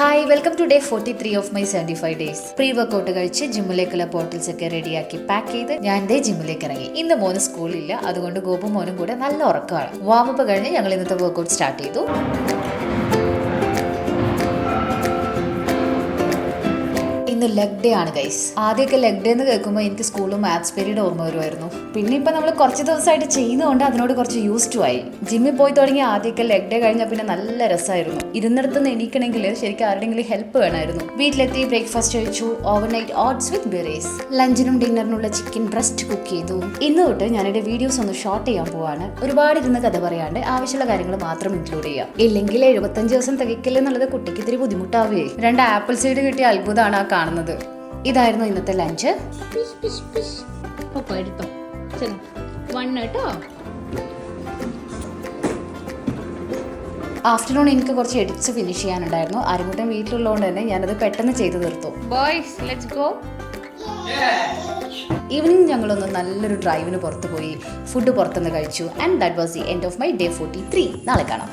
Hi welcome to day 43 of my 75 days. Pre workout കഴിച്ച് ജിമ്മിലേക്കുള്ള bottles ഒക്കെ റെഡിയാക്കി പാക്ക് ചെയ്ത് ഞാൻ ദേ ജിമ്മിലേക്ക് ഇറങ്ങി. ഇന്ന് മോന് സ്കൂളില്ല, അതുകൊണ്ട് ഗോപും മോനും കൂടെ നല്ല ഉറക്കമാണ്. വാമപ്പ് കഴിഞ്ഞ് ഞങ്ങൾ ഇന്നത്തെ വർക്കൗട്ട് സ്റ്റാർട്ട് ചെയ്തു. ഇന്ന് ലെഗ് ഡേ ആണ് ഗൈസ്. ആദ്യമൊക്കെ ലെഗ് ഡേ എന്ന് കേൾക്കുമ്പോൾ എനിക്ക് സ്കൂളിൽ മാത്സ് പീരീഡ് ഓർമ്മ വരുമായിരുന്നു. പിന്നെ ഇപ്പം നമ്മൾ കുറച്ച് ദിവസമായിട്ട് ചെയ്യുന്നതുകൊണ്ട് അതിനോട് കുറച്ച് യൂസ്ഡ് ആയി. ജിമ്മിൽ പോയി തുടങ്ങി ആദ്യമൊക്കെ ലെഗ് ഡേ കഴിഞ്ഞാൽ പിന്നെ നല്ല രസമായിരുന്നു. ഇരുന്നിടത്തുനിന്ന് എണീക്കണമെങ്കിൽ ശരിക്കും ആരുടെയെങ്കിലും ഹെൽപ്പ് വേണമായിരുന്നു. വീട്ടിലെത്തി ബ്രേക്ക്ഫാസ്റ്റ് കഴിച്ചു. ഓവർനൈറ്റ് ഓട്സ് വിത്ത് ബെറീസ്. ലഞ്ചിനും ഡിന്നറിനുള്ള ചിക്കൻ ബ്രസ്റ്റ് കുക്ക് ചെയ്തു. ഇന്ന് തൊട്ട് ഞാനെന്റെ വീഡിയോസ് ഒന്ന് ഷോർട്ട് ചെയ്യാൻ പോവാണ്. ഒരുപാട് ഇരുന്ന് കഥ പറയാണ്ട് ആവശ്യമുള്ള കാര്യങ്ങൾ മാത്രം ഇൻക്ലൂഡ് ചെയ്യാം. ഇല്ലെങ്കിൽ 75 ദിവസം തികക്കില്ല എന്നുള്ളത് കുട്ടിക്ക് ഇത്തിരി ബുദ്ധിമുട്ടാവുകയെ. 2 ആപ്പിൾ സൈഡ് കിട്ടിയ അത്ഭുതമാണ് ആ കാണുന്നത്. ഇതായിരുന്നു ഇന്നത്തെ ലഞ്ച്. ആഫ്റ്റർനൂൺ എനിക്ക് കുറച്ച് എഡിറ്റ്സ് ഫിനിഷ് ചെയ്യാനുണ്ടായിരുന്നു. ആരുമുട്ടൻ വീട്ടിലുള്ളതുകൊണ്ട് തന്നെ ഞാനത് പെട്ടെന്ന് ചെയ്തു തീർത്തു. Boys let's go. ഈവനിങ് ഞങ്ങളൊന്ന് നല്ലൊരു ഡ്രൈവിന് പുറത്തു പോയി. ഫുഡ് പുറത്തുനിന്ന് കഴിച്ചു. And that was the end of my day 43. നാളെ കാണാം.